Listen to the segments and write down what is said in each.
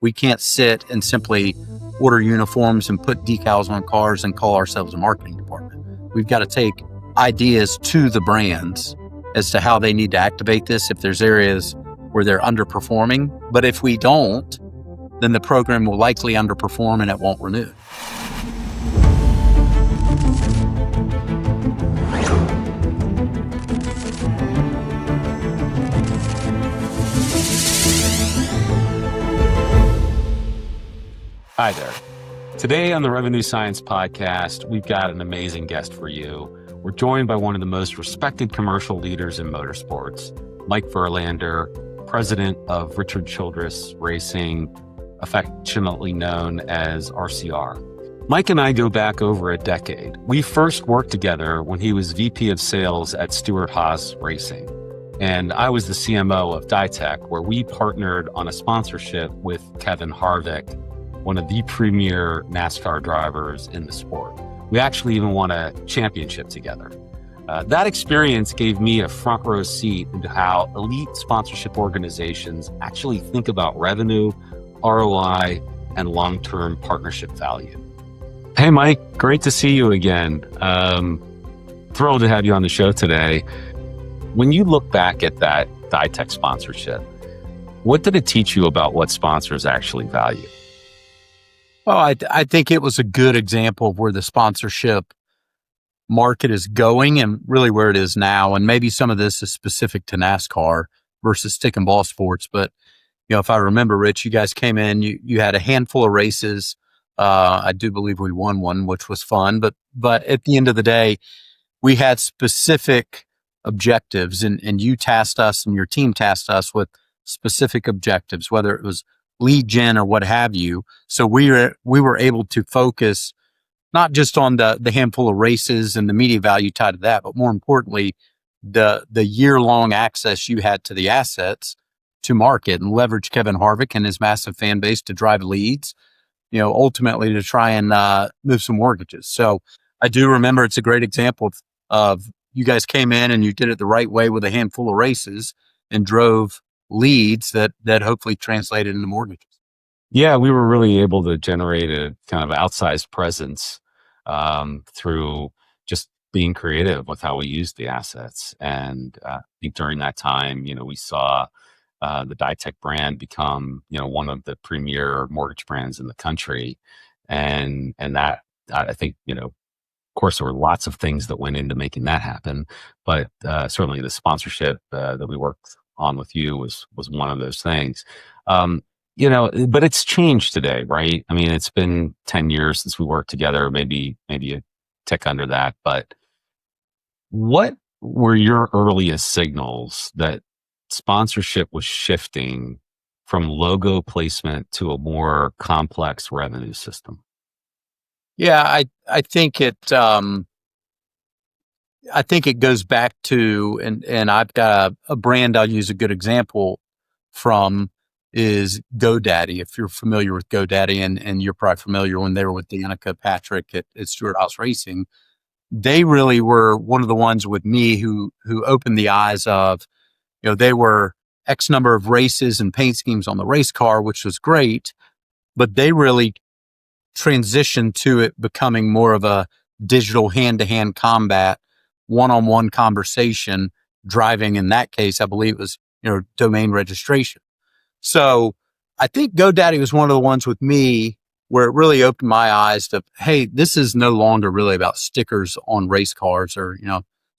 We can't sit and simply order uniforms and put decals on cars and call ourselves a marketing department. We've got to take ideas to the brands as to how they need to activate this if there's areas where they're underperforming. But if we don't, then the program will likely underperform and it won't renew. Hi there. Today on the Revenue Science Podcast, we've got an amazing guest for you. We're joined by one of the most respected commercial leaders in motorsports, Mike Verlander, president of Richard Childress Racing, affectionately known as RCR. Mike and I go back over a decade. We first worked together when he was VP of sales at Stewart-Haas Racing, and I was the CMO of Ditech, where we partnered on a sponsorship with Kevin Harvick, one of the premier NASCAR drivers in the sport. We actually even won a championship together. That experience gave me a front row seat into how elite sponsorship organizations actually think about revenue, ROI, and long-term partnership value. Hey, Mike, great to see you again. Thrilled to have you on the show today. When you look back at that Ditech sponsorship, what did it teach you about what sponsors actually value? Well, I think it was a good example of where the sponsorship market is going and really where it is now. And maybe some of this is specific to NASCAR versus stick and ball sports. But, if I remember, Rich, you guys came in, you had a handful of races. I do believe we won one, which was fun. But at the end of the day, we had specific objectives and you tasked us and your team tasked us with specific objectives, whether it was lead gen or what have you. So we were able to focus not just on the handful of races and the media value tied to that, but more importantly, the year-long access you had to the assets to market and leverage Kevin Harvick and his massive fan base to drive leads, ultimately to try and move some mortgages. So I do remember it's a great example of you guys came in and you did it the right way with a handful of races and drove leads that hopefully translated into mortgages. Yeah, we were really able to generate a kind of outsized presence through just being creative with how we used the assets. And I think during that time, we saw the Ditech brand become, one of the premier mortgage brands in the country. And that, I think, of course, there were lots of things that went into making that happen. But certainly the sponsorship that we worked on with you was one of those things. But it's changed today, right? I mean, it's been 10 years since we worked together, maybe a tick under that. But what were your earliest signals that sponsorship was shifting from logo placement to a more complex revenue system? Yeah, I think it goes back to, and I've got a brand I'll use a good example from is GoDaddy. If you're familiar with GoDaddy, and you're probably familiar when they were with Danica Patrick at Stewart-Haas Racing, they really were one of the ones with me who opened the eyes of, they were X number of races and paint schemes on the race car, which was great, but they really transitioned to it becoming more of a digital hand-to-hand combat, one-on-one conversation, driving, in that case, I believe it was, domain registration. So I think GoDaddy was one of the ones with me where it really opened my eyes to, hey, this is no longer really about stickers on race cars or,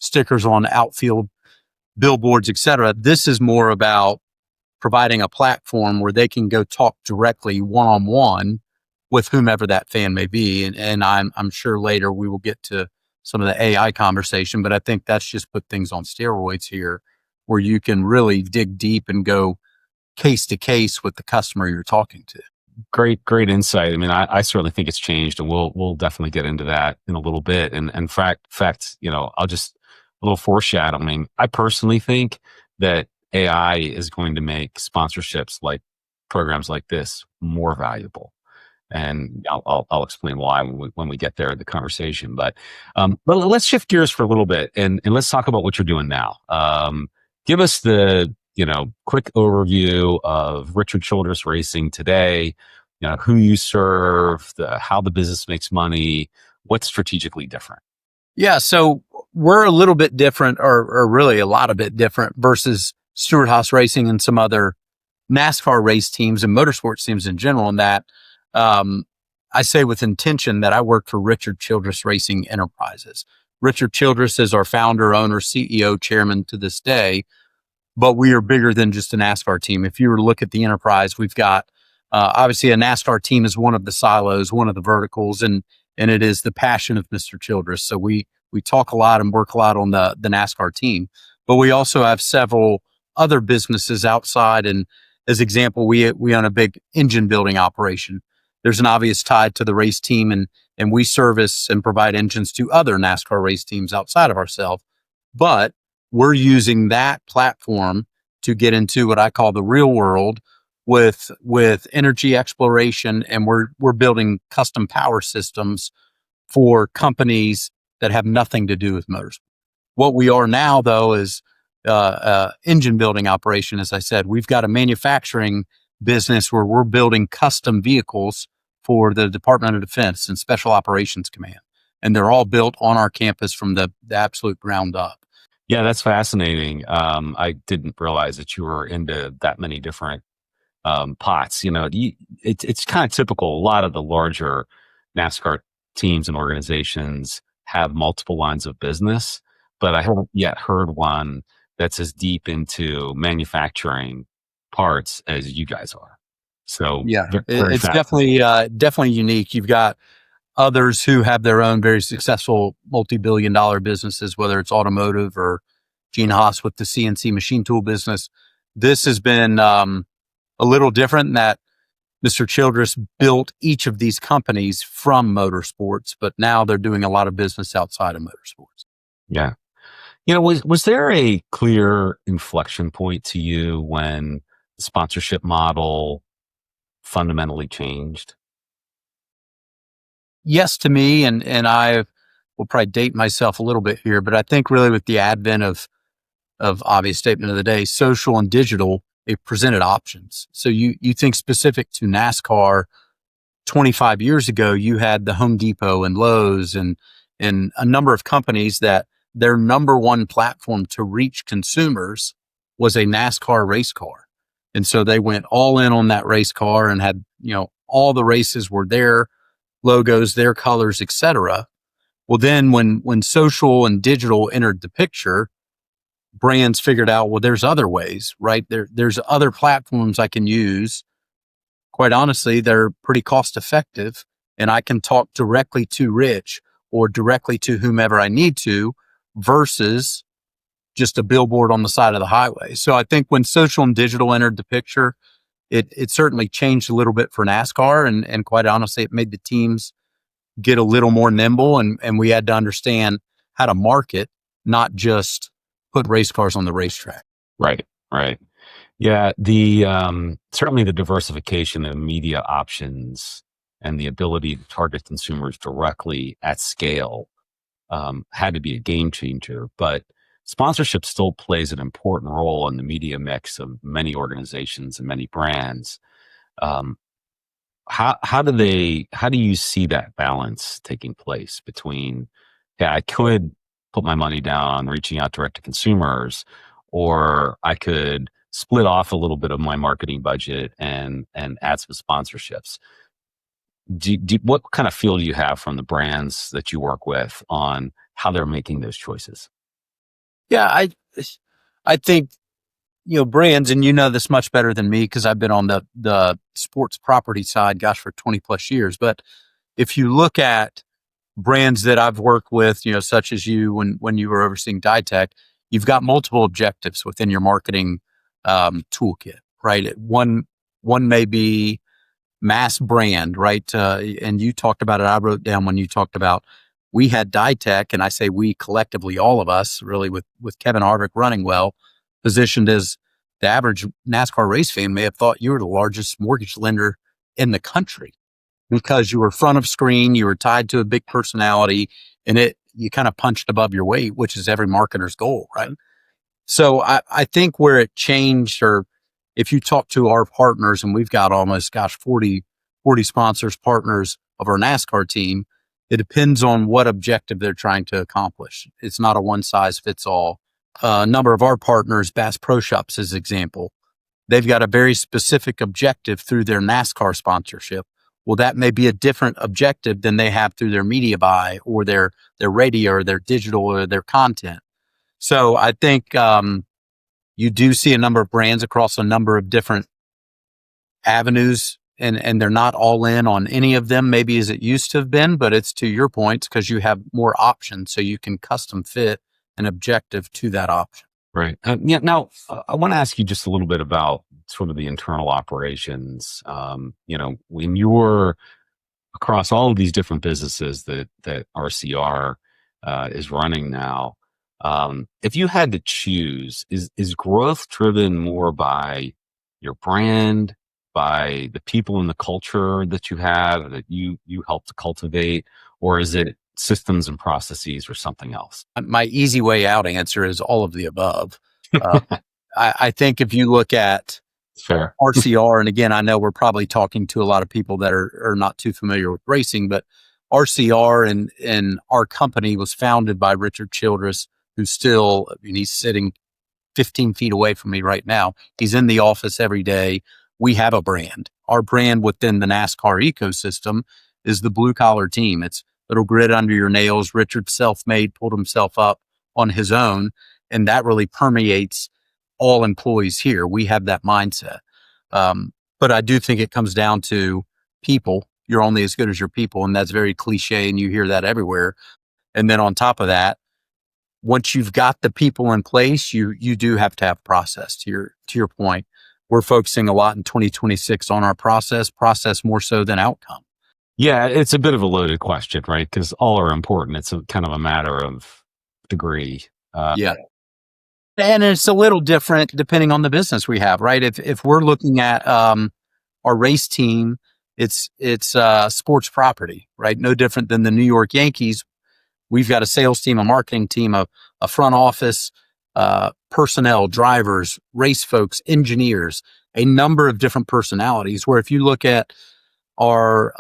stickers on outfield billboards, et cetera. This is more about providing a platform where they can go talk directly one-on-one with whomever that fan may be. And I'm sure later we will get to some of the AI conversation, but I think that's just put things on steroids here where you can really dig deep and go case to case with the customer you're talking to. Great insight. I mean, I certainly think it's changed, and we'll definitely get into that in a little bit. And in fact, I'll just a little foreshadowing. I personally think that AI is going to make sponsorships like programs like this more valuable. And I'll explain why when we get there in the conversation. But let's shift gears for a little bit and let's talk about what you're doing now. Give us the quick overview of Richard Childress Racing today, who you serve, how the business makes money, what's strategically different? Yeah, so we're a little bit different, or really a lot of bit different versus Stewart Haas Racing and some other NASCAR race teams and motorsports teams in general. In that, um, I say with intention that I work for Richard Childress Racing Enterprises. Richard Childress is our founder, owner, CEO, chairman to this day, but we are bigger than just a NASCAR team. If you were to look at the enterprise, we've got obviously a NASCAR team is one of the silos, one of the verticals, and it is the passion of Mr. Childress. So we talk a lot and work a lot on the NASCAR team, but we also have several other businesses outside. And as example, we own a big engine building operation. There's an obvious tie to the race team, and we service and provide engines to other NASCAR race teams outside of ourselves. But we're using that platform to get into what I call the real world with energy exploration, and we're building custom power systems for companies that have nothing to do with motors. What we are now, though, is engine building operation. As I said, we've got a manufacturing business where we're building custom vehicles for the Department of Defense and Special Operations Command, and they're all built on our campus from the absolute ground up. Yeah, that's fascinating. I didn't realize that you were into that many different pots. It's kind of typical. A lot of the larger NASCAR teams and organizations have multiple lines of business, but I haven't yet heard one that's as deep into manufacturing parts as you guys are. So Yeah, very it's fascinating. definitely unique. You've got others who have their own very successful multi-billion-dollar businesses, whether it's automotive or Gene Haas with the CNC machine tool business. This has been a little different in that Mr. Childress built each of these companies from motorsports, but now they're doing a lot of business outside of motorsports. Yeah. Was there a clear inflection point to you when the sponsorship model fundamentally changed? Yes, to me, and I will probably date myself a little bit here, but I think really with the advent of obvious statement of the day, social and digital, it presented options. So you think specific to NASCAR, 25 years ago, you had the Home Depot and Lowe's and a number of companies that their number one platform to reach consumers was a NASCAR race car. And so they went all in on that race car and had, all the races were their logos, their colors, etc. Well, then when social and digital entered the picture, brands figured out, well, there's other ways, right? There's other platforms I can use. Quite honestly, they're pretty cost effective, and I can talk directly to Rich or directly to whomever I need to versus just a billboard on the side of the highway. So I think when social and digital entered the picture, it certainly changed a little bit for NASCAR, and quite honestly, it made the teams get a little more nimble, and we had to understand how to market, not just put race cars on the racetrack. Right, right. Yeah, the certainly the diversification of media options and the ability to target consumers directly at scale had to be a game changer. But sponsorship still plays an important role in the media mix of many organizations and many brands. Um, how do you see that balance taking place between, yeah, I could put my money down on reaching out direct to consumers, or I could split off a little bit of my marketing budget and add some sponsorships. What kind of feel do you have from the brands that you work with on how they're making those choices? Yeah, I think brands, and you know this much better than me because I've been on the sports property side, gosh, for 20 plus years. But if you look at brands that I've worked with, such as you when you were overseeing Ditech, you've got multiple objectives within your marketing toolkit, right? One may be mass brand, right? And you talked about it. I wrote down when you talked about we had Ditech, and I say we collectively, all of us, really with Kevin Harvick running well, positioned as the average NASCAR race fan may have thought you were the largest mortgage lender in the country because you were front of screen, you were tied to a big personality, and you kind of punched above your weight, which is every marketer's goal, right? So I think where it changed, or if you talk to our partners, and we've got almost, 40 sponsors, partners of our NASCAR team, it depends on what objective they're trying to accomplish. It's not a one size fits all. A number of our partners, Bass Pro Shops as example, they've got a very specific objective through their NASCAR sponsorship. Well, that may be a different objective than they have through their media buy or their radio or their digital or their content. So I think you do see a number of brands across a number of different avenues, and they're not all in on any of them, maybe as it used to have been, but it's to your point because you have more options, so you can custom fit an objective to that option. Right. Yeah. Now, I want to ask you just a little bit about sort of the internal operations. When you're across all of these different businesses that RCR is running now, if you had to choose, is growth driven more by your brand, by the people and the culture that you have that you help to cultivate, or is it systems and processes or something else? My easy way out answer is all of the above. Uh, I think if you look at Fair. RCR, and again, I know we're probably talking to a lot of people that are not too familiar with racing, but RCR and our company was founded by Richard Childress, who's still, he's sitting 15 feet away from me right now. He's in the office every day. We have a brand. Our brand within the NASCAR ecosystem is the blue collar team. It's little grit under your nails. Richard self-made, pulled himself up on his own. And that really permeates all employees here. We have that mindset. But I do think it comes down to people. You're only as good as your people. And that's very cliche. And you hear that everywhere. And then on top of that, once you've got the people in place, you do have to have process. To your point, we're focusing a lot in 2026 on our process more so than outcome. Yeah, it's a bit of a loaded question, right? Because all are important. It's kind of a matter of degree. Yeah. And it's a little different depending on the business we have, right? If we're looking at our race team, it's sports property, right? No different than the New York Yankees. We've got a sales team, a marketing team, a front office, personnel, drivers, race folks, engineers, a number of different personalities. Where if you look at our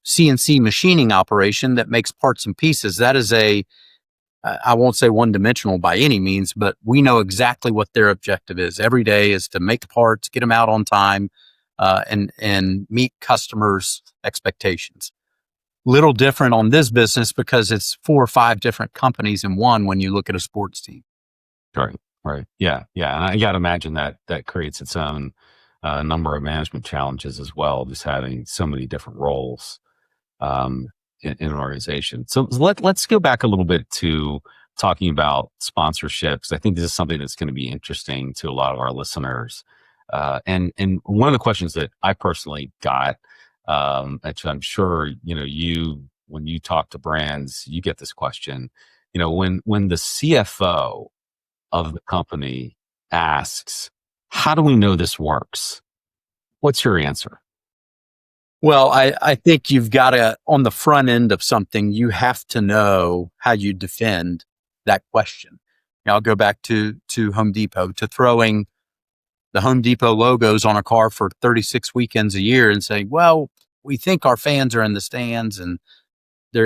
CNC machining operation that makes parts and pieces, that is I won't say one dimensional by any means, but we know exactly what their objective is. Every day is to make the parts, get them out on time, and meet customers' expectations. Little different on this business because it's 4 or 5 different companies in one when you look at a sports team. Right. Yeah. And I got to imagine that creates its own number of management challenges as well, just having so many different roles in an organization. So let's go back a little bit to talking about sponsorships. I think this is something that's going to be interesting to a lot of our listeners. And one of the questions that I personally got, which I'm sure, when you talk to brands, you get this question, when the CFO of the company asks, how do we know this works? What's your answer? Well, I think you've got to, on the front end of something, you have to know how you defend that question. I'll go back to Home Depot, to throwing the Home Depot logos on a car for 36 weekends a year and saying, well, we think our fans are in the stands and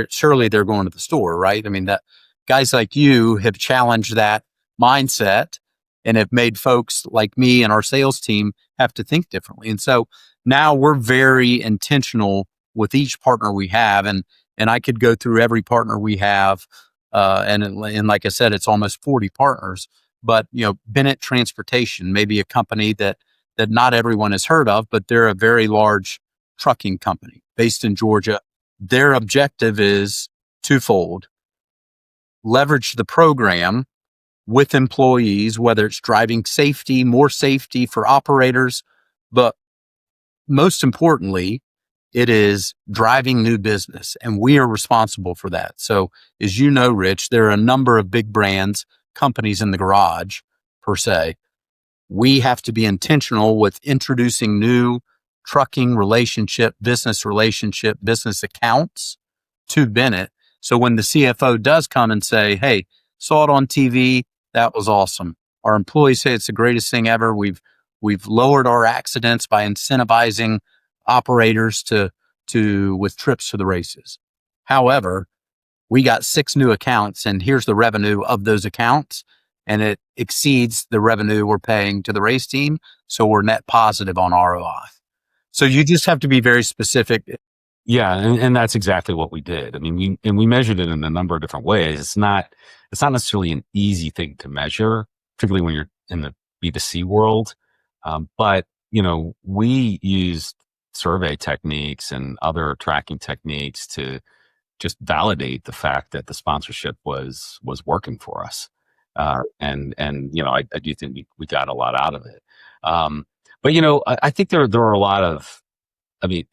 surely they're going to the store, right? I mean, that guys like you have challenged that mindset and have made folks like me and our sales team have to think differently. And so now we're very intentional with each partner we have. And I could go through every partner we have. And like I said, it's almost 40 partners, but Bennett Transportation, maybe a company that not everyone has heard of, but they're a very large trucking company based in Georgia. Their objective is twofold: leverage the program with employees, whether it's driving safety, more safety for operators, but most importantly, it is driving new business, and we are responsible for that. So as you know, Rich, there are a number of big brands, companies in the garage per se. We have to be intentional with introducing new trucking business accounts to Bennett. So when the CFO does come and say, hey, saw it on TV, that was awesome. Our employees say it's the greatest thing ever. We've lowered our accidents by incentivizing operators with trips to the races. However, we got 6 new accounts, and here's the revenue of those accounts, and it exceeds the revenue we're paying to the race team. So we're net positive on ROI. So you just have to be very specific. Yeah, and that's exactly what we did. I mean, we measured it in a number of different ways. It's not necessarily an easy thing to measure, particularly when you're in the B2C world. But we used survey techniques and other tracking techniques to just validate the fact that the sponsorship was working for us. And I do think we got a lot out of it. But I think there are a lot of, I mean,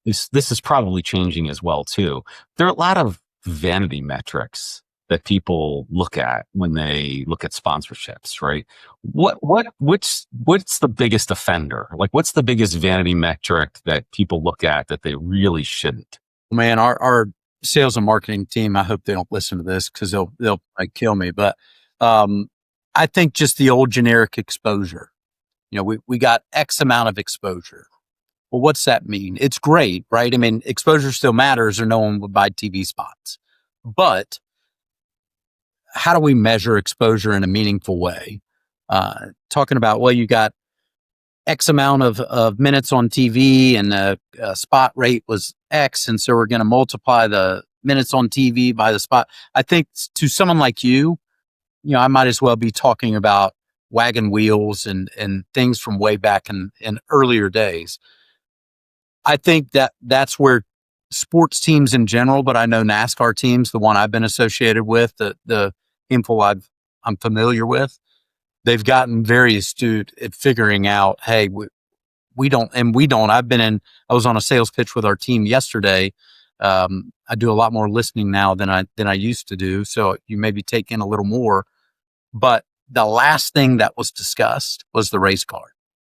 this is probably changing as well too. There are a lot of vanity metrics that people look at when they look at sponsorships, right? What's the biggest offender? Like, what's the biggest vanity metric that people look at that they really shouldn't? Man, our sales and marketing team, I hope they don't listen to this because they'll like kill me. But I think just the old generic exposure. We got X amount of exposure. Well, what's that mean? It's great, right? I mean, exposure still matters or no one would buy TV spots. But how do we measure exposure in a meaningful way? Talking about, well, you got X amount of minutes on TV and the spot rate was X. And so we're going to multiply the minutes on TV by the spot. I think to someone like you, I might as well be talking about wagon wheels and things from way back in earlier days. I think that's where sports teams in general, but I know NASCAR teams, the one I've been associated with, the handful I'm familiar with, they've gotten very astute at figuring out, hey, we don't. I was on a sales pitch with our team yesterday. I do a lot more listening now than I used to do. So you maybe take in a little more, but the last thing that was discussed was the race card.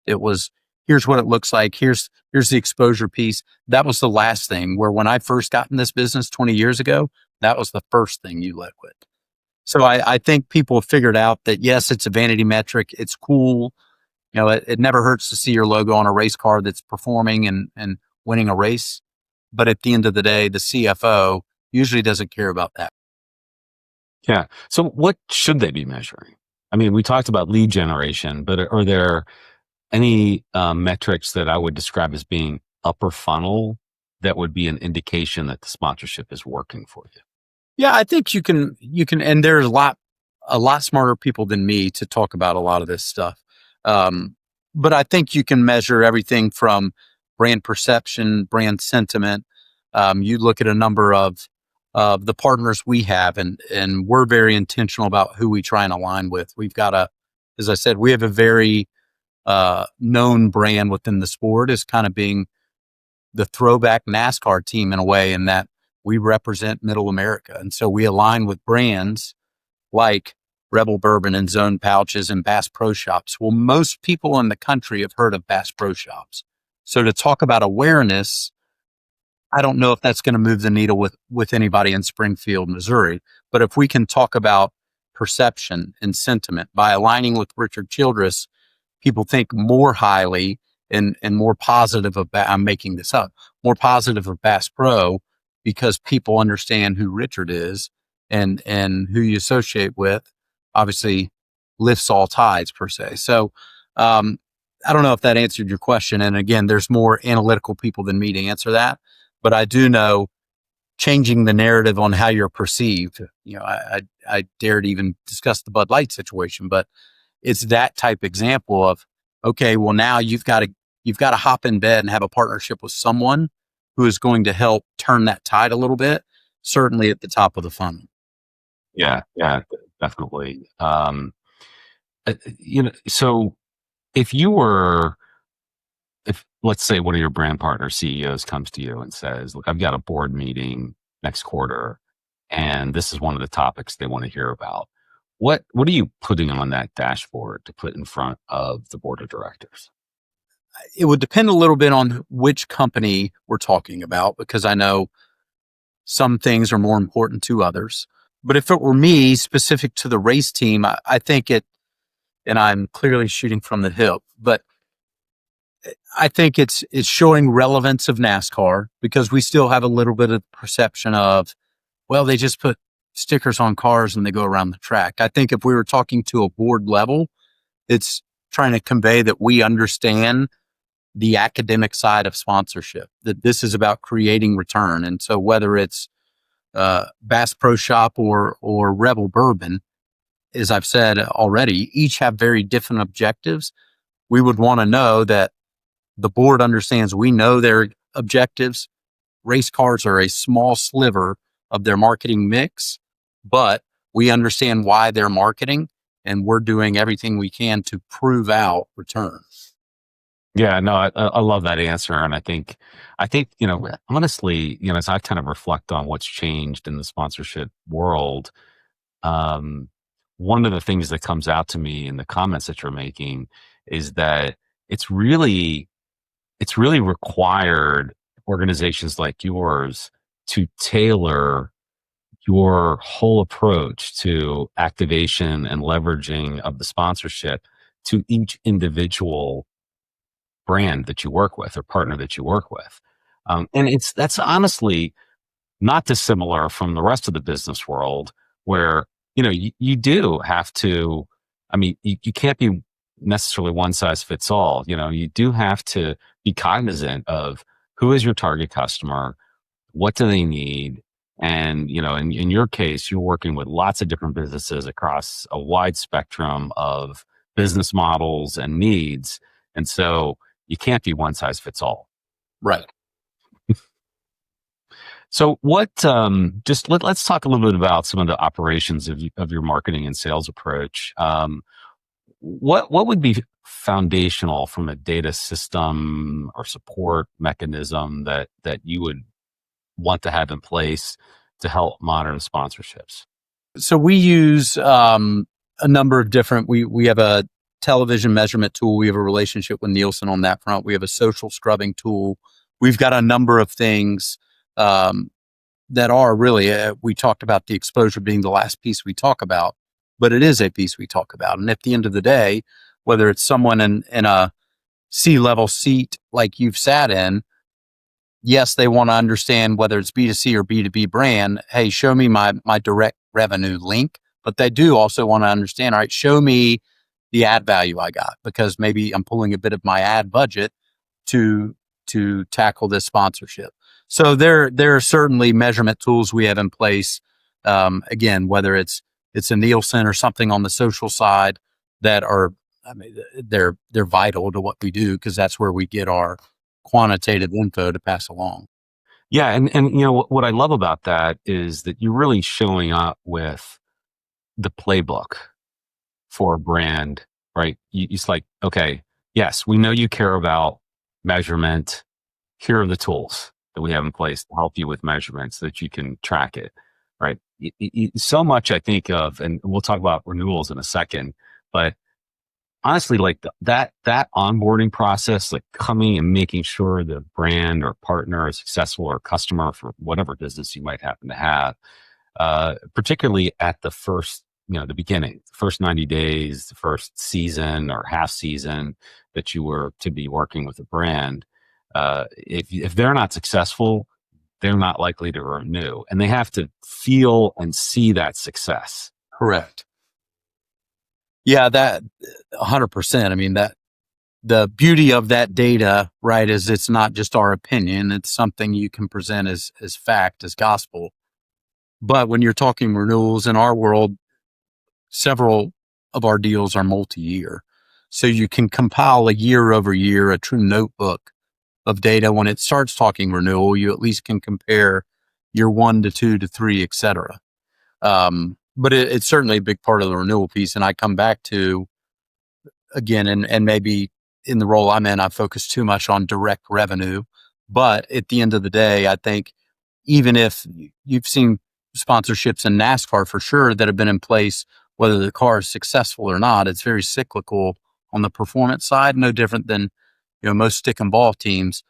It was, here's what it looks like. Here's the exposure piece. That was the last thing, where when I first got in this business 20 years ago, that was the first thing you led with. So I think people have figured out that, yes, it's a vanity metric. It's cool. It never hurts to see your logo on a race car that's performing and winning a race. But at the end of the day, the CFO usually doesn't care about that. Yeah. So what should they be measuring? I mean, we talked about lead generation, but are there any metrics that I would describe as being upper funnel that would be an indication that the sponsorship is working for you? Yeah, I think you can, and there's a lot smarter people than me to talk about a lot of this stuff. But I think you can measure everything from brand perception, brand sentiment. You look at a number of the partners we have, and we're very intentional about who we try and align with. We've got as I said, we have a very known brand within the sport as kind of being the throwback NASCAR team in a way, in that we represent Middle America. And so we align with brands like Rebel Bourbon and Zone Pouches and Bass Pro Shops. Well, most people in the country have heard of Bass Pro Shops. So to talk about awareness, I don't know if that's going to move the needle with anybody in Springfield, Missouri. But if we can talk about perception and sentiment by aligning with Richard Childress, people think more highly and more positive of, I'm making this up, more positive of Bass Pro, because people understand who Richard is and who you associate with, obviously lifts all tides per se. So, I don't know if that answered your question. And again, there's more analytical people than me to answer that, but I do know changing the narrative on how you're perceived. I dared even discuss the Bud Light situation, but it's that type example of, okay, well, now you've got to hop in bed and have a partnership with someone who is going to help turn that tide a little bit, certainly at the top of the funnel. Yeah, definitely. So if let's say one of your brand partner CEOs comes to you and says, look, I've got a board meeting next quarter, and this is one of the topics they want to hear about. What are you putting on that dashboard to put in front of the board of directors? It would depend a little bit on which company we're talking about, because I know some things are more important to others. But if it were me, specific to the race team, I think and I'm clearly shooting from the hip, but I think it's showing relevance of NASCAR because we still have a little bit of perception of, well, they just put stickers on cars and they go around the track. I think if we were talking to a board level, it's trying to convey that we understand the academic side of sponsorship, that this is about creating return. And so whether it's Bass Pro Shop or Rebel Bourbon, as I've said already, each have very different objectives. We would want to know that the board understands we know their objectives. Race cars are a small sliver of their marketing mix, but we understand why they're marketing, and we're doing everything we can to prove out returns. Yeah, no, I love that answer. And I think, honestly, as I kind of reflect on what's changed in the sponsorship world, um, one of the things that comes out to me in the comments that you're making is that it's really required organizations like yours to tailor your whole approach to activation and leveraging of the sponsorship to each individual brand that you work with or partner that you work with. And that's honestly not dissimilar from the rest of the business world where, you do have to, you can't be necessarily one size fits all. You do have to be cognizant of who is your target customer, what do they need? And, in your case, you're working with lots of different businesses across a wide spectrum of business models and needs. And so you can't be one size fits all. Right. So what, let's talk a little bit about some of the operations of your marketing and sales approach. What would be foundational from a data system or support mechanism that you would want to have in place to help monitor sponsorships? So we use a number of different, we have a television measurement tool. We have a relationship with Nielsen on that front. We have a social scrubbing tool. We've got a number of things that are really, we talked about the exposure being the last piece we talk about, but it is a piece we talk about. And at the end of the day, whether it's someone in a C-level seat like you've sat in, yes, they want to understand whether it's B2C or B2B brand. Hey, show me my direct revenue link. But they do also want to understand, all right, show me the ad value I got, because maybe I'm pulling a bit of my ad budget to tackle this sponsorship. So there are certainly measurement tools we have in place. Again, whether it's a Nielsen or something on the social side that are, they're vital to what we do, because that's where we get our quantitative info to pass along. Yeah. And what I love about that is that you're really showing up with the playbook for a brand, right? It's like, okay, yes, we know you care about measurement. Here are the tools that we have in place to help you with measurements so that you can track it, right? So much I think of, and we'll talk about renewals in a second, but honestly, like that onboarding process, like coming and making sure the brand or partner is successful, or customer for whatever business you might happen to have, particularly at the first, the beginning, the first 90 days, the first season or half season that you were to be working with a brand. If they're not successful, they're not likely to renew, and they have to feel and see that success. Correct. Yeah, that 100%. I mean, that the beauty of that data, right, is it's not just our opinion. It's something you can present as fact, as gospel. But when you're talking renewals in our world, several of our deals are multi-year. So you can compile a year over year, a true notebook of data. When it starts talking renewal, you at least can compare year 1 to 2 to 3, et cetera. But it's certainly a big part of the renewal piece. And I come back to, again, and maybe in the role I'm in, I focus too much on direct revenue. But at the end of the day, I think even if you've seen sponsorships in NASCAR for sure that have been in place, whether the car is successful or not, it's very cyclical on the performance side, no different than, most stick and ball teams.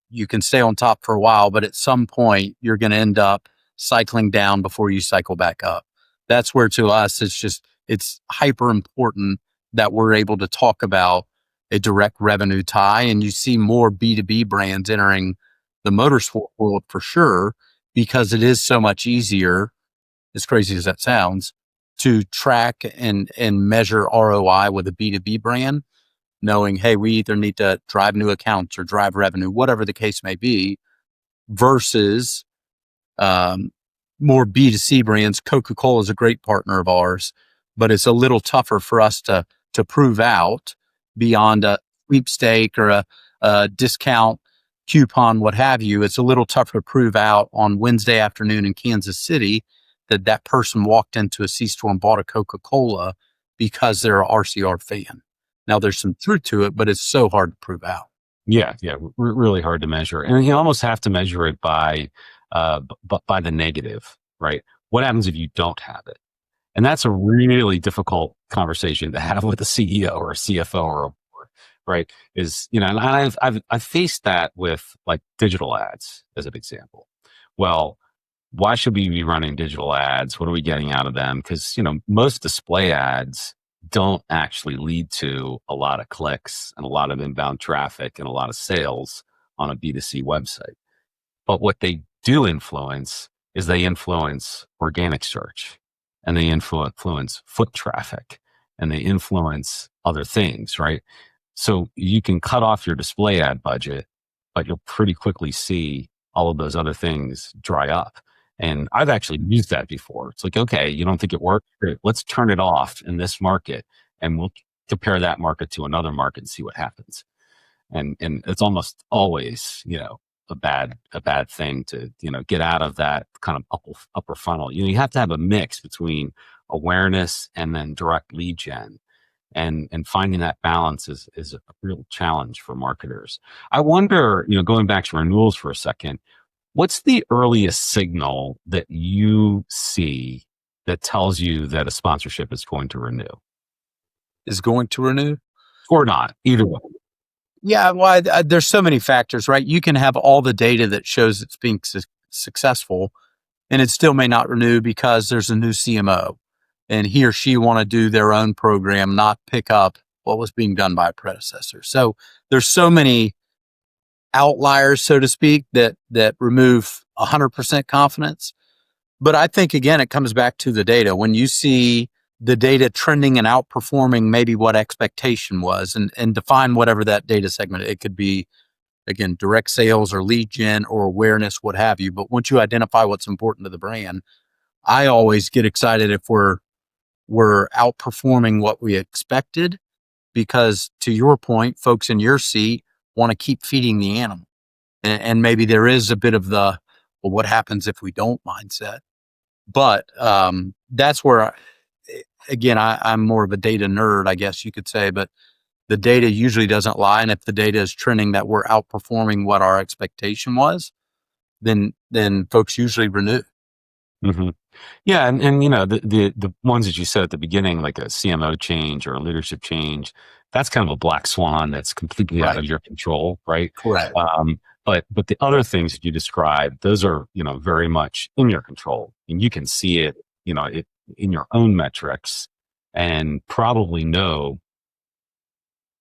You can stay on top for a while, but at some point you're going to end up cycling down before you cycle back up. That's where, to us, it's hyper important that we're able to talk about a direct revenue tie. And you see more B2B brands entering the motorsport world for sure, because it is so much easier, as crazy as that sounds, to track and measure ROI with a B2B brand, knowing, hey, we either need to drive new accounts or drive revenue, whatever the case may be, versus more B2C brands. Coca-Cola is a great partner of ours, but it's a little tougher for us to prove out beyond a sweepstake or a discount coupon, what have you. It's a little tougher to prove out on Wednesday afternoon in Kansas City that person walked into a C-store and bought a Coca-Cola because they're a RCR fan. Now, there's some truth to it, but it's so hard to prove out. Yeah, really hard to measure, and you almost have to measure it by the negative, right? What happens if you don't have it? And that's a really difficult conversation to have with a CEO or a CFO or a board, right? And I've faced that with like digital ads as an example. Well, why should we be running digital ads? What are we getting out of them? Because, most display ads don't actually lead to a lot of clicks and a lot of inbound traffic and a lot of sales on a B2C website. But what they do influence is they influence organic search, and they influence foot traffic, and they influence other things, right? So you can cut off your display ad budget, but you'll pretty quickly see all of those other things dry up. And I've actually used that before. It's like, okay, you don't think it worked? Great. Let's turn it off in this market, and we'll compare that market to another market and see what happens. And it's almost always, a bad thing to, get out of that kind of upper funnel. You have to have a mix between awareness and then direct lead gen. And finding that balance is a real challenge for marketers. I wonder, going back to renewals for a second, what's the earliest signal that you see that tells you that a sponsorship is going to renew? Is going to renew? Or not, either way. Yeah, well, there's so many factors, right? You can have all the data that shows it's being successful, and it still may not renew because there's a new CMO, and he or she want to do their own program, not pick up what was being done by a predecessor. So there's so many outliers, so to speak, that remove 100% confidence. But I think, again, it comes back to the data. When you see the data trending and outperforming maybe what expectation was, and define whatever that data segment, it could be, again, direct sales or lead gen or awareness, what have you. But once you identify what's important to the brand, I always get excited if we're outperforming what we expected, because to your point, folks in your seat want to keep feeding the animal. And maybe there is a bit of the, well, what happens if we don't mindset? But that's where, again, I'm more of a data nerd, I guess you could say, but the data usually doesn't lie. And if the data is trending that we're outperforming what our expectation was, then folks usually renew. Mm-hmm. Yeah. And the ones that you said at the beginning, like a CMO change or a leadership change, that's kind of a black swan that's completely out of your control, right? Correct. But the other things that you described, those are, very much in your control, and you can see it, in your own metrics, and probably know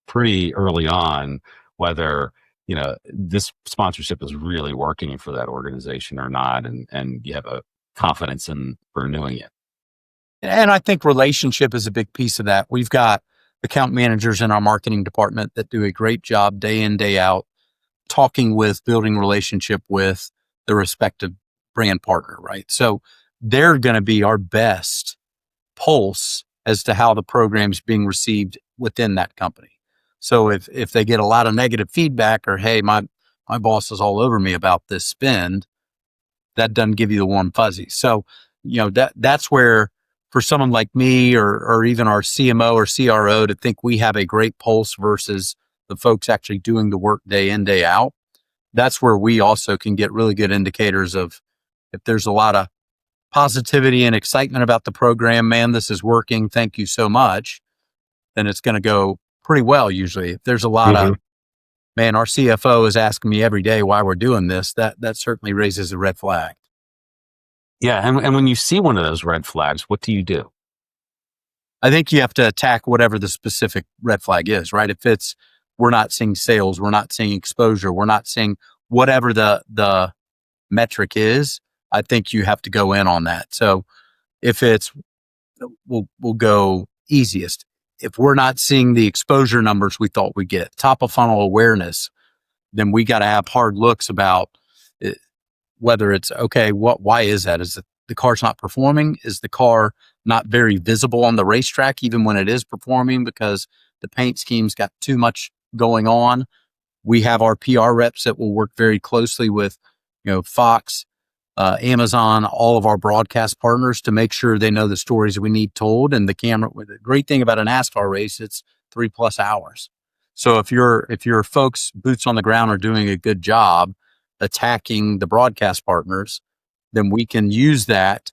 pretty early on whether, this sponsorship is really working for that organization or not. And you have a confidence in renewing it. And I think relationship is a big piece of that. We've got account managers in our marketing department that do a great job day in, day out, talking with, building relationship with the respective brand partner, right? So they're going to be our best pulse as to how the program's being received within that company. So if they get a lot of negative feedback, or, hey, my boss is all over me about this spend, that doesn't give you the warm fuzzies. So, that's where, for someone like me or even our CMO or CRO to think we have a great pulse versus the folks actually doing the work day in, day out, that's where we also can get really good indicators of if there's a lot of positivity and excitement about the program, man, this is working, thank you so much, then it's going to go pretty well usually. If there's a lot of, man, our CFO is asking me every day why we're doing this, that certainly raises a red flag. Yeah. And when you see one of those red flags, what do you do? I think you have to attack whatever the specific red flag is, right? If it's, we're not seeing sales, we're not seeing exposure, we're not seeing whatever the metric is, I think you have to go in on that. So if it's, we'll go easiest. If we're not seeing the exposure numbers we thought we'd get, top of funnel awareness, then we got to have hard looks about it, whether it's okay. Why is that? Is it the car's not performing? Is the car not very visible on the racetrack, even when it is performing, because the paint scheme's got too much going on? We have our PR reps that will work very closely with, Fox, Amazon, all of our broadcast partners to make sure they know the stories we need told. And the camera, the great thing about a NASCAR race, it's 3+ hours. So if your folks boots on the ground are doing a good job attacking the broadcast partners, then we can use that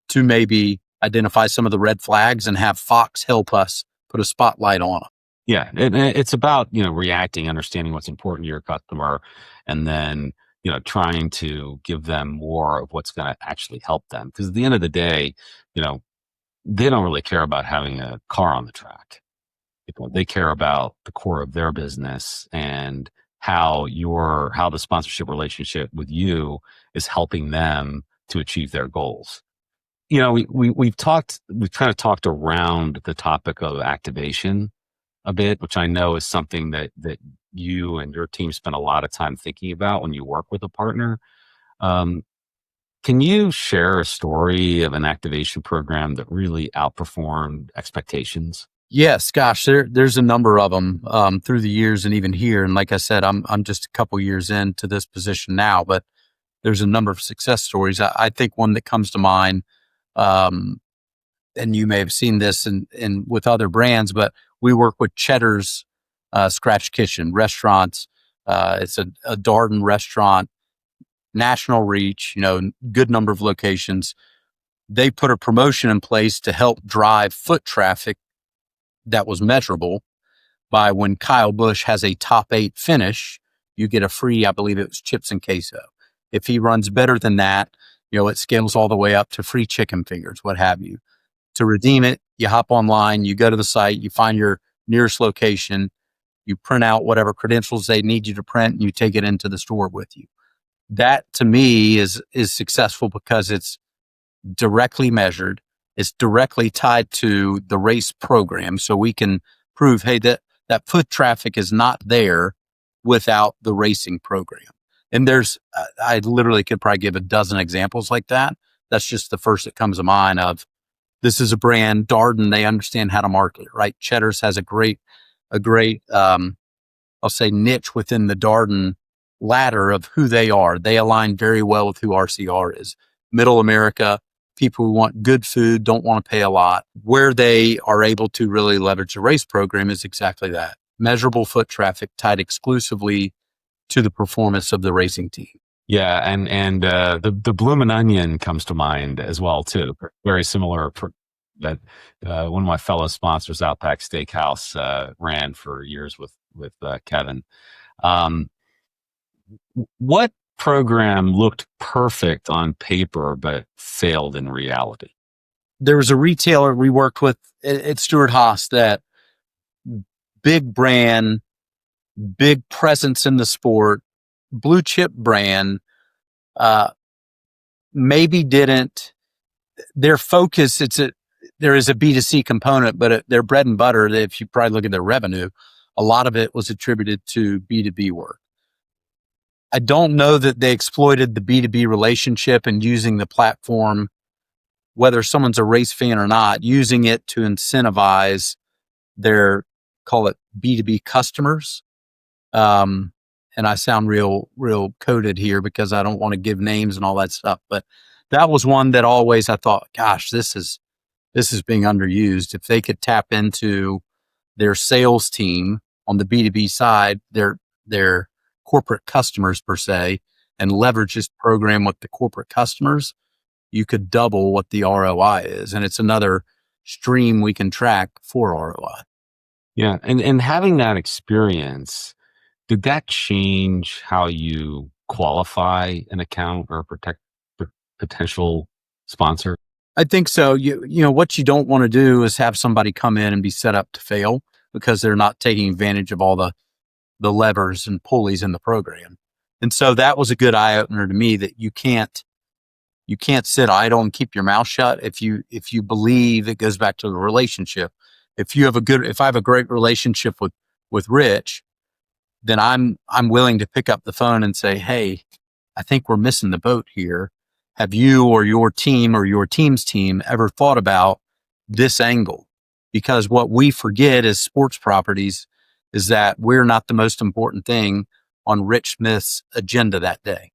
to maybe identify some of the red flags and have Fox help us put a spotlight on them. Yeah, it's about reacting, understanding what's important to your customer, and then trying to give them more of what's going to actually help them. Because at the end of the day, they don't really care about having a car on the track. They care about the core of their business and how the sponsorship relationship with you is helping them to achieve their goals. We've kind of talked around the topic of activation a bit, which I know is something that you and your team spend a lot of time thinking about when you work with a partner. Can you share a story of an activation program that really outperformed expectations? Yes, gosh, there's a number of them through the years and even here. And like I said, I'm just a couple years into this position now, but there's a number of success stories. I think one that comes to mind, and you may have seen this in with other brands, but we work with Cheddar's Scratch Kitchen restaurants. It's a Darden restaurant, national reach, good number of locations. They put a promotion in place to help drive foot traffic that was measurable by when Kyle Busch has a top 8 finish, you get a free, I believe it was chips and queso. If he runs better than that, it scales all the way up to free chicken fingers, what have you. To redeem it, you hop online, you go to the site, you find your nearest location, you print out whatever credentials they need you to print, and you take it into the store with you. That to me is successful because it's directly measured. It's directly tied to the race program. So we can prove, hey, that foot traffic is not there without the racing program. And I literally could probably give a dozen examples like that. That's just the first that comes to mind of, this is a brand, Darden, they understand how to market it, right? Cheddar's has a great, I'll say, niche within the Darden ladder of who they are. They align very well with who RCR is. Middle America, people who want good food, don't want to pay a lot. Where they are able to really leverage the race program is exactly that. Measurable foot traffic tied exclusively to the performance of the racing team. Yeah, and the Bloomin' Onion comes to mind as well too. Very similar. That one of my fellow sponsors, Outback Steakhouse, ran for years with Kevin. What program looked perfect on paper but failed in reality? There was a retailer we worked with at Stewart Haas that big brand, big presence in the sport, blue chip brand, maybe didn't, their focus, there is a B2C component, but their bread and butter, if you probably look at their revenue, a lot of it was attributed to B2B work. I don't know that they exploited the B2B relationship and using the platform, whether someone's a race fan or not, using it to incentivize their, call it B2B customers. And I sound real coded here because I don't want to give names and all that stuff. But that was one that always I thought, gosh, this is being underused. If they could tap into their sales team on the B2B side, their corporate customers per se, and leverage this program with the corporate customers, you could double what the ROI is. And it's another stream we can track for ROI. Yeah. And having that experience, did that change how you qualify an account or protect potential sponsor? I think so. What you don't want to do is have somebody come in and be set up to fail because they're not taking advantage of all the levers and pulleys in the program. And so that was a good eye opener to me that you can't sit idle and keep your mouth shut. If you believe, it goes back to the relationship. If I have a great relationship with Rich, then I'm willing to pick up the phone and say, hey, I think we're missing the boat here. Have you or your team or your team's team ever thought about this angle? Because what we forget as sports properties is that we're not the most important thing on Rich Smith's agenda that day.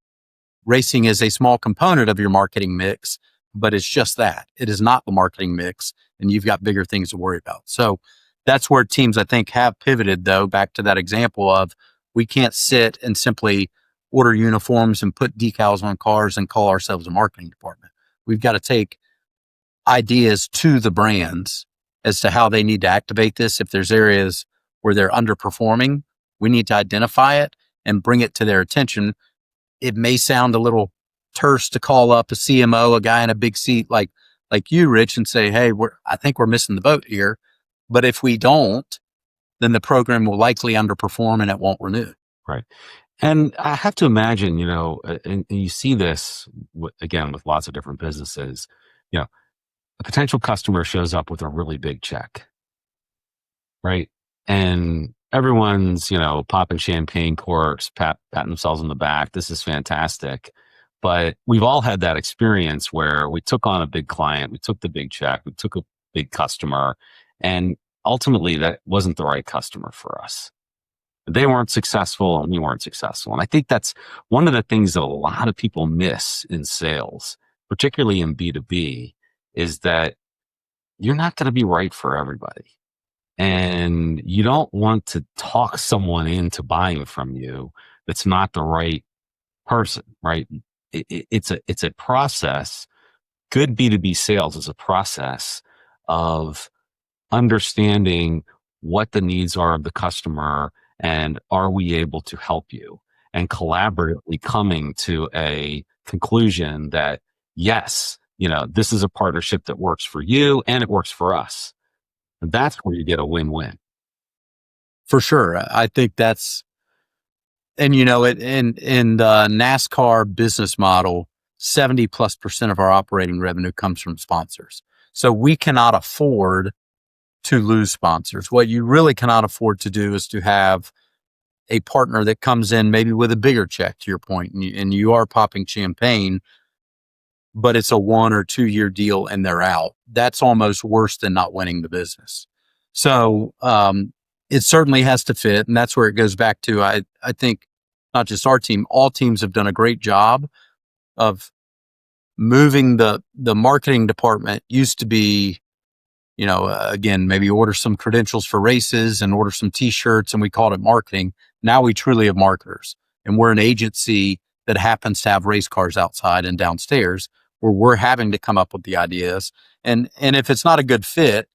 Racing is a small component of your marketing mix, but it's just that. It is not the marketing mix, and you've got bigger things to worry about. So that's where teams, I think, have pivoted, though, back to that example of we can't sit and simply order uniforms and put decals on cars and call ourselves a marketing department. We've got to take ideas to the brands as to how they need to activate this. If there's areas where they're underperforming, we need to identify it and bring it to their attention. It may sound a little terse to call up a CMO, a guy in a big seat like you, Rich, and say, hey, I think we're missing the boat here. But if we don't, then the program will likely underperform and it won't renew. Right. And I have to imagine, and you see this again with lots of different businesses, a potential customer shows up with a really big check, right? And everyone's, popping champagne corks, patting themselves on the back. This is fantastic. But we've all had that experience where we took on a big client, we took the big check, we took a big customer, and ultimately that wasn't the right customer for us. They weren't successful and we weren't successful. And I think that's one of the things that a lot of people miss in sales, particularly in B2B, is that you're not going to be right for everybody. And you don't want to talk someone into buying from you that's not the right person, right? It's a process. Good B2B sales is a process of understanding what the needs are of the customer and are we able to help you, and collaboratively coming to a conclusion that yes, this is a partnership that works for you and it works for us. And that's where you get a win-win. For sure. I think that's, and in the NASCAR business model, 70+% of our operating revenue comes from sponsors. So we cannot afford to lose sponsors. What you really cannot afford to do is to have a partner that comes in maybe with a bigger check, to your point, and you are popping champagne, but it's a 1 or 2 year deal and they're out. That's almost worse than not winning the business. So it certainly has to fit. And that's where it goes back to, I think not just our team, all teams have done a great job of moving the marketing department. Used to be, again, maybe order some credentials for races and order some t-shirts and we called it marketing. Now we truly have marketers, and we're an agency that happens to have race cars outside and downstairs where we're having to come up with the ideas. And if it's not a good fit,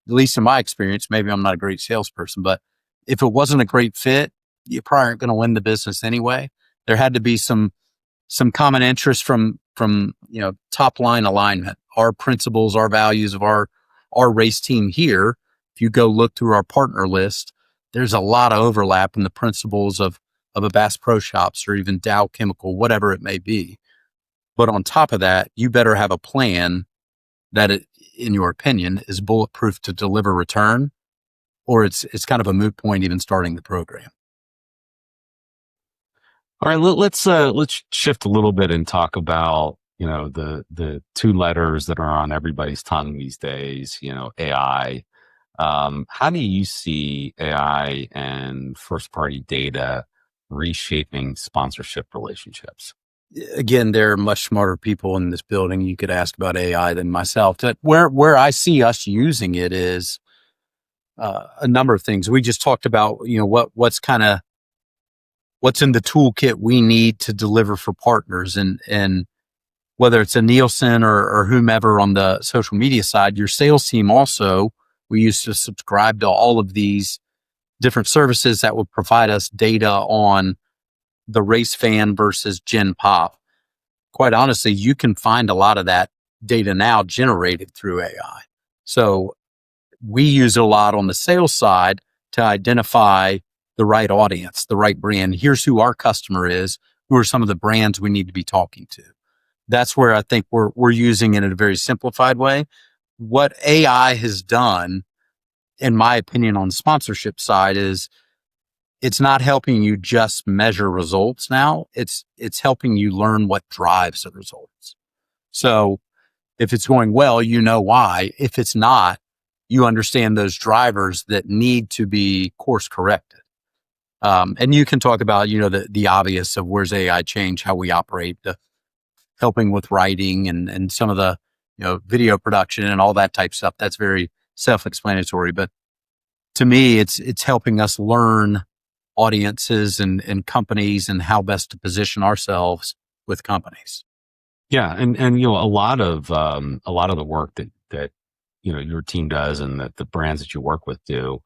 at least in my experience, maybe I'm not a great salesperson, but if it wasn't a great fit, you probably aren't going to win the business anyway. There had to be some common interest from top line alignment, our principles, our values of our race team here. If you go look through our partner list, there's a lot of overlap in the principles of a Bass Pro Shops or even Dow Chemical, whatever it may be. But on top of that, you better have a plan that, in your opinion, is bulletproof to deliver return, or it's kind of a moot point even starting the program. All right, let's shift a little bit and talk about the 2 letters that are on everybody's tongue these days. AI. How do you see AI and first party data reshaping sponsorship relationships? Again, there are much smarter people in this building. You could ask about AI than myself. But where I see us using it is a number of things. We just talked about, what's in the toolkit we need to deliver for partners, and whether it's a Nielsen or whomever on the social media side, your sales team also, we used to subscribe to all of these different services that would provide us data on the race fan versus Gen Pop. Quite honestly, you can find a lot of that data now generated through AI. So we use it a lot on the sales side to identify the right audience, the right brand. Here's who our customer is. Who are some of the brands we need to be talking to? That's where I think we're using it in a very simplified way. What AI has done, in my opinion, on the sponsorship side is it's not helping you just measure results now. It's helping you learn what drives the results. So if it's going well, you know why. If it's not, you understand those drivers that need to be course corrected. And you can talk about, the obvious of where's AI change, how we operate, helping with writing and some of the, video production and all that type stuff. That's very self-explanatory. But to me, it's helping us learn audiences and companies and how best to position ourselves with companies. Yeah, and a lot of the work that your team does and that the brands that you work with do,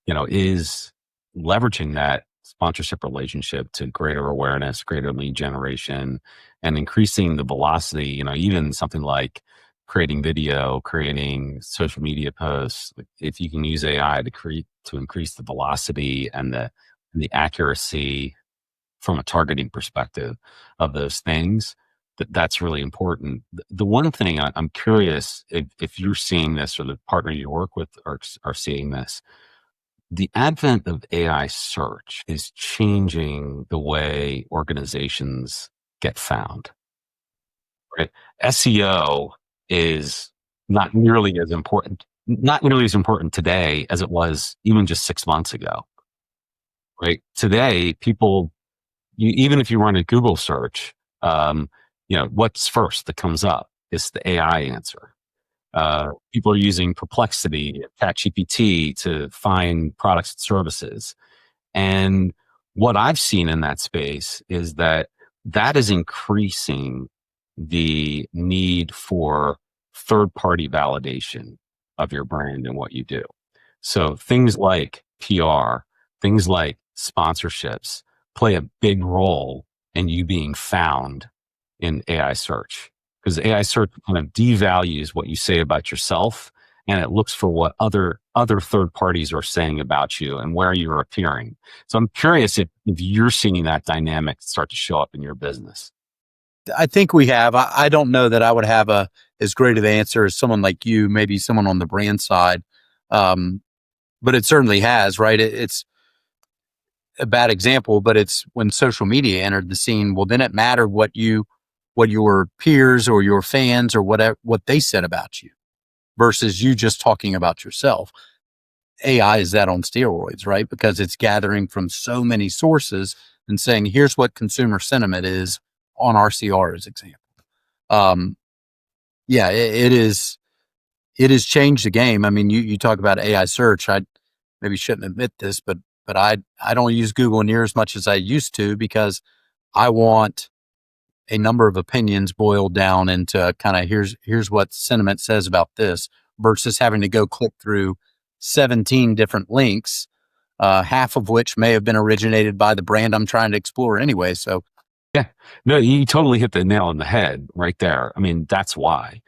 is leveraging that sponsorship relationship to greater awareness, greater lead generation, and increasing the velocity. Even something like creating video, creating social media posts. If you can use AI to increase the velocity and the accuracy from a targeting perspective of those things, that's really important. The one thing I'm curious if you're seeing this or the partner you work with are seeing this, the advent of AI search is changing the way organizations get found, right? SEO is not nearly as important today as it was even just 6 months ago, right? Today, even if you run a Google search, what's first that comes up is the AI answer. People are using Perplexity, ChatGPT to find products and services. And what I've seen in that space is that is increasing the need for third-party validation of your brand and what you do. So things like PR, things like sponsorships play a big role in you being found in AI search, because AI search kind of devalues what you say about yourself, and it looks for what other third parties are saying about you and where you're appearing. So I'm curious if you're seeing that dynamic start to show up in your business. I think we have. I don't know that I would have as great of an answer as someone like you, maybe someone on the brand side. But it certainly has, right? It's a bad example, but it's when social media entered the scene. Well, then it mattered what your peers or your fans or what they said about you versus you just talking about yourself. AI is that on steroids, right? Because it's gathering from so many sources and saying, here's what consumer sentiment is on RCR as example. Yeah, it has changed the game. I mean, you talk about AI search. I maybe shouldn't admit this, but I don't use Google near as much as I used to because I want a number of opinions boiled down into kind of here's what sentiment says about this versus having to go click through 17 different links, half of which may have been originated by the brand I'm trying to explore anyway. So yeah, no, you totally hit the nail on the head right there. I mean, that's why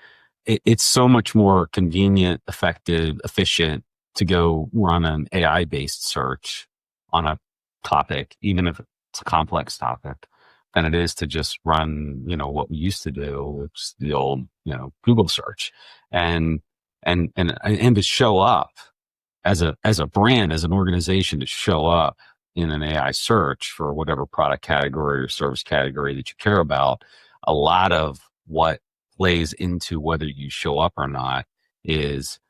it's so much more convenient, effective, efficient to go run an AI based search on a topic, even if it's a complex topic, than it is to just run, what we used to do, which is the old, Google search, and to show up as a brand, as an organization, to show up in an AI search for whatever product category or service category that you care about. A lot of what plays into whether you show up or not is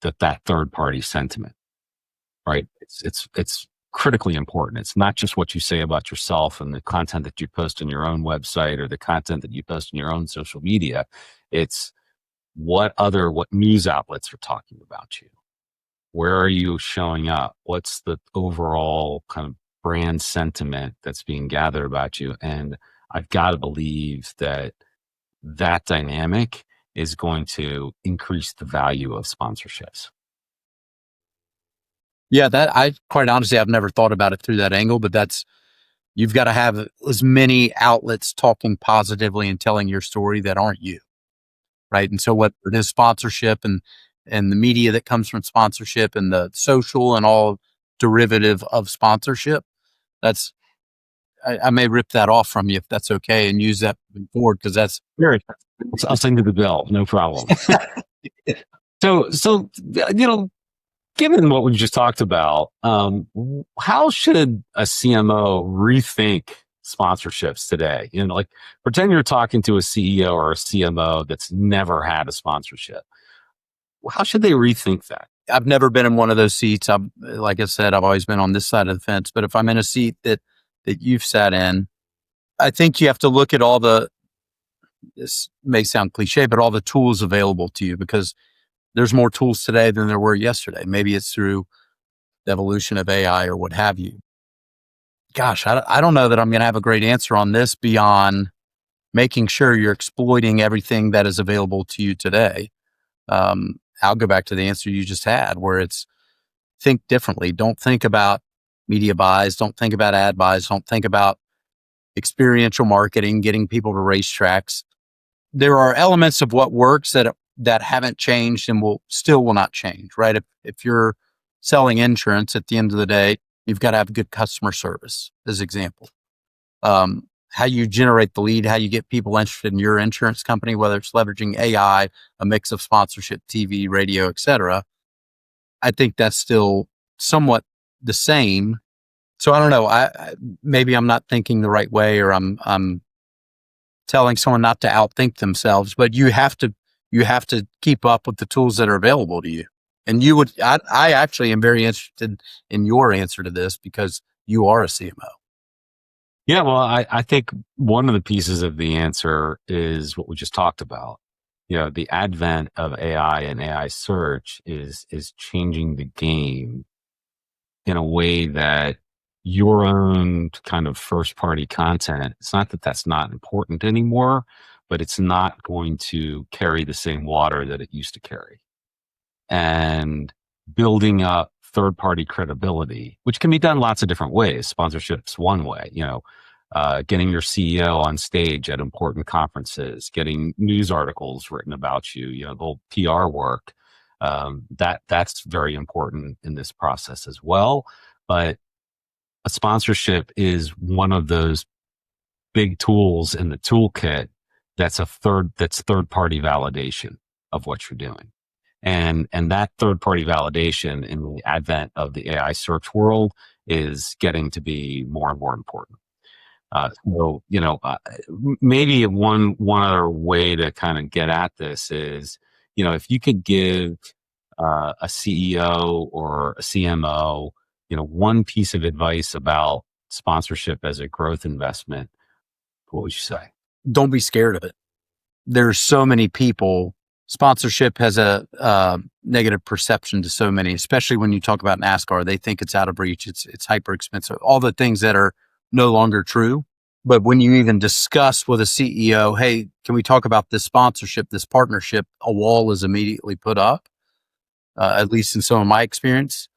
that third party sentiment, right? It's critically important. It's not just what you say about yourself and the content that you post on your own website or the content that you post on your own social media. It's what news outlets are talking about you. Where are you showing up? What's the overall kind of brand sentiment that's being gathered about you? And I've got to believe that dynamic is going to increase the value of sponsorships. yeah, that I quite honestly, I've never thought about it through that angle, but you've got to have as many outlets talking positively and telling your story that aren't you. right? And so whether it is sponsorship and the media that comes from sponsorship and the social and all derivative of sponsorship, that's I may rip that off from you if that's okay and use that moving forward because that's Sure. I'll send you the bill. No problem. So, given what we just talked about, how should a CMO rethink sponsorships today? Like pretend you're talking to a CEO or a CMO that's never had a sponsorship. How should they rethink that? I've never been in one of those seats. Like I said, I've always been on this side of the fence. But if I'm in a seat that you've sat in, I think you have to look at this may sound cliche, but all the tools available to you because there's more tools today than there were yesterday. Maybe it's through the evolution of AI or what have you. Gosh, I don't know that I'm going to have a great answer on this beyond making sure you're exploiting everything that is available to you today. I'll go back to the answer you just had where it's think differently. Don't think about media buys. Don't think about ad buys. Don't think about experiential marketing, getting people to racetracks. There are elements of what works that haven't changed and will not change, right? If you're selling insurance at the end of the day, you've got to have good customer service as example. How you generate the lead, how you get people interested in your insurance company, whether it's leveraging AI, a mix of sponsorship, TV, radio, et cetera. I think that's still somewhat the same. So I don't know. Maybe I'm not thinking the right way, or I'm telling someone not to outthink themselves. But you have to keep up with the tools that are available to you. And I actually am very interested in your answer to this because you are a CMO. Yeah, well, I think one of the pieces of the answer is what we just talked about. The advent of AI and AI search is changing the game in a way that your own kind of first party content, it's not that that's not important anymore, but it's not going to carry the same water that it used to carry. And building up third party credibility, which can be done lots of different ways. Sponsorship's one way, getting your CEO on stage at important conferences, getting news articles written about you, the whole PR work. That's very important in this process as well. But a sponsorship is one of those big tools in the toolkit that's third party validation of what you're doing. And that third party validation in the advent of the AI search world is getting to be more and more important. Maybe one other way to kind of get at this is, if you could give a CEO or a CMO, one piece of advice about sponsorship as a growth investment, what would you say? Don't be scared of it. There's so many people. Sponsorship has a negative perception to so many, especially when you talk about NASCAR. They think it's out of reach. It's hyper expensive. All the things that are no longer true. But when you even discuss with a CEO, hey, can we talk about this sponsorship, this partnership? A wall is immediately put up, at least in some of my experience.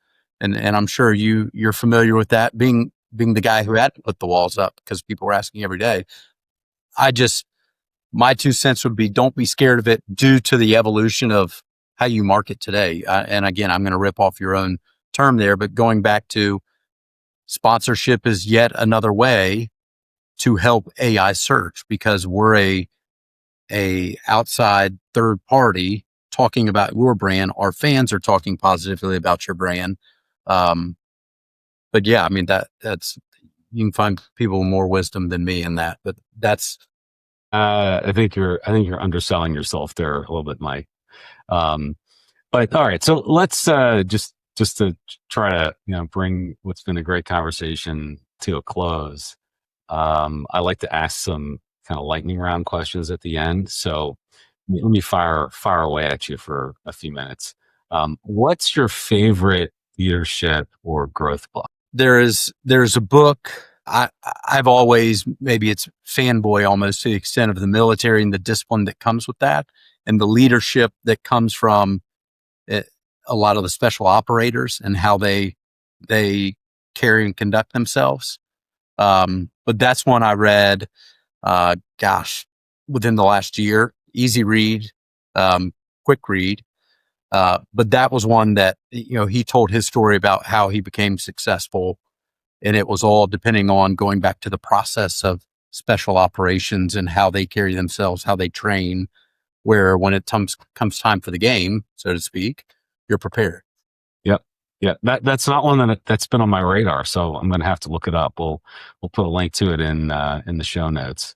And I'm sure you're familiar with that, being the guy who had to put the walls up because people were asking every day. My 2 cents would be don't be scared of it due to the evolution of how you market today. And again, I'm going to rip off your own term there, but going back to sponsorship is yet another way to help AI search because we're a outside third party talking about your brand. Our fans are talking positively about your brand. But yeah, I mean, that's, you can find people with more wisdom than me in that, but that's, I think you're underselling yourself there a little bit, Mike. But all right, so let's just to try to bring what's been a great conversation to a close. I like to ask some kind of lightning round questions at the end. So let me fire away at you for a few minutes. What's your favorite leadership or growth book? There's a book. I've always, maybe it's fanboy almost to the extent of the military and the discipline that comes with that and the leadership that comes from it, a lot of the special operators and how they carry and conduct themselves. But that's one I read, within the last year. Easy read. quick read. But that was one that, he told his story about how he became successful. And it was all depending on going back to the process of special operations and how they carry themselves, how they train, where when it comes time for the game, so to speak, you're prepared. Yep. Yeah. That's not one that's been on my radar. So I'm going to have to look it up. We'll put a link to it in the show notes.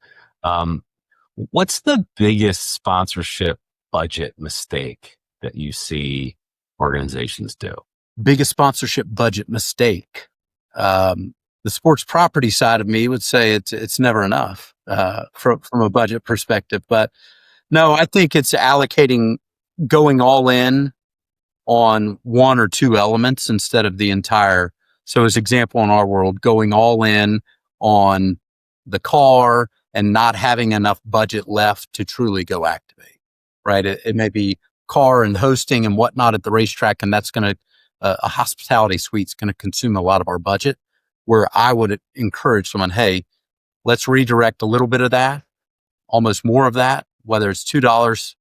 What's the biggest sponsorship budget mistake that you see organizations do? Biggest sponsorship budget mistake. The sports property side of me would say it's never enough from a budget perspective. But no, I think it's going all in on one or two elements instead of the entire. So as example, in our world, going all in on the car and not having enough budget left to truly go activate, right? It may be car and hosting and whatnot at the racetrack, and that's going to, a hospitality suite's going to consume a lot of our budget, where I would encourage someone, hey, let's redirect a little bit of that, almost more of that, whether it's $2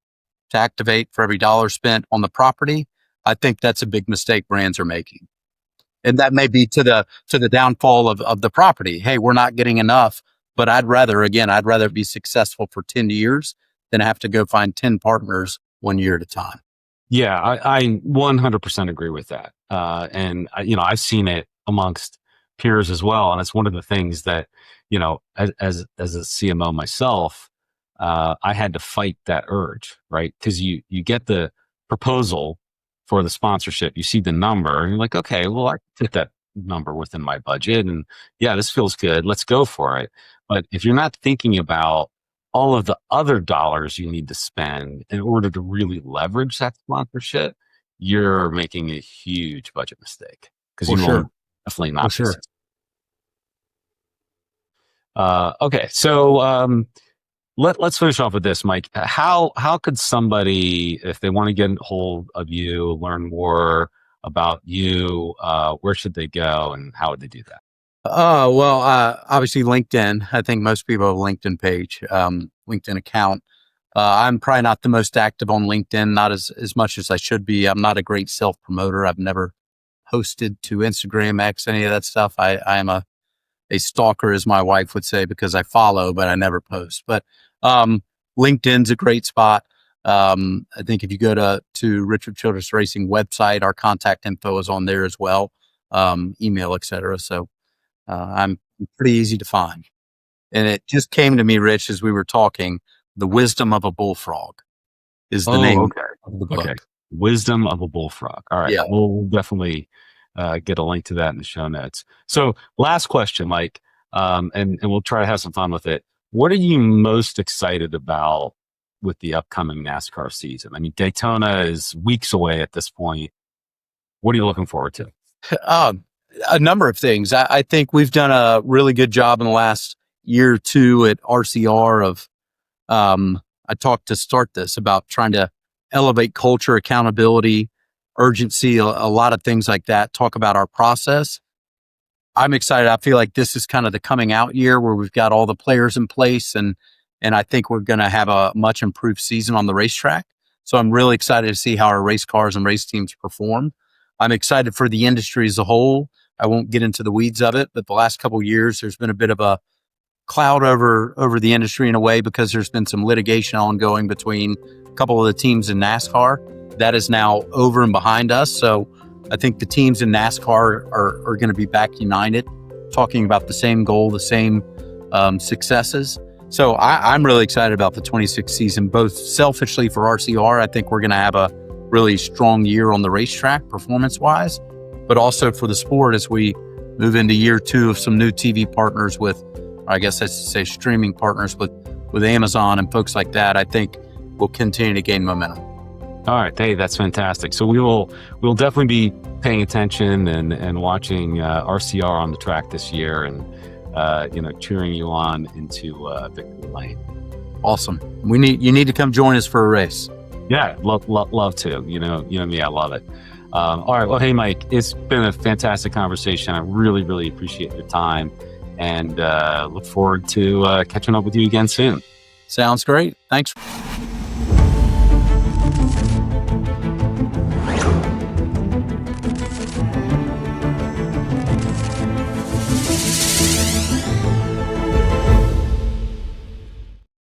to activate for every dollar spent on the property. I think that's a big mistake brands are making. And that may be to the downfall of the property. Hey, we're not getting enough, but I'd rather be successful for 10 years than have to go find 10 partners 1 year at a time. Yeah, I 100% agree with that. And I've seen it amongst peers as well. And it's one of the things that, as a CMO myself, I had to fight that urge, right? Because you get the proposal for the sponsorship, you see the number, and you're like, okay, well, I can fit that number within my budget, and yeah, this feels good. Let's go for it. But if you're not thinking about all of the other dollars you need to spend in order to really leverage that sponsorship, you're making a huge budget mistake because will definitely not. For sure. Okay, so let's finish off with this, Mike. How could somebody, if they want to get a hold of you, learn more about you, where should they go, and how would they do that? Obviously LinkedIn. I think most people have a LinkedIn page, LinkedIn account. I'm probably not the most active on LinkedIn, not as much as I should be. I'm not a great self-promoter. I've never posted to Instagram, X, any of that stuff. I am a stalker, as my wife would say, because I follow, but I never post. But LinkedIn's a great spot. I think if you go to Richard Childress Racing website, our contact info is on there as well, email, etc. So I'm pretty easy to find. And it just came to me, Rich, as we were talking, The Wisdom of a Bullfrog is the name of the book. Okay. Wisdom of a Bullfrog. All right. Yeah. We'll definitely get a link to that in the show notes. So last question, Mike, and we'll try to have some fun with it. What are you most excited about with the upcoming NASCAR season? I mean, Daytona is weeks away at this point. What are you looking forward to? A number of things. I think we've done a really good job in the last year or two at RCR of, I talked to start this about trying to elevate culture, accountability, urgency, a lot of things like that, talk about our process. I'm excited. I feel like this is kind of the coming out year where we've got all the players in place, and I think we're going to have a much improved season on the racetrack. So I'm really excited to see how our race cars and race teams perform. I'm excited for the industry as a whole. I won't get into the weeds of it, but the last couple of years, there's been a bit of a cloud over the industry in a way, because there's been some litigation ongoing between a couple of the teams in NASCAR. That is now over and behind us. So I think the teams in NASCAR are going to be back united, talking about the same goal, the same successes. So I'm really excited about the 26th season, both selfishly for RCR. I think we're going to have a really strong year on the racetrack performance-wise, but also for the sport as we move into year two of some new TV partners with, I guess I should say, streaming partners with Amazon and folks like that. I think we'll continue to gain momentum. All right. Hey, that's fantastic. So we'll definitely be paying attention and watching RCR on the track this year, and cheering you on into victory lane. Awesome. You need to come join us for a race. Yeah, love to. You know me, I love it. All right. Well, hey, Mike, it's been a fantastic conversation. I really, really appreciate your time, and look forward to catching up with you again soon. Sounds great. Thanks.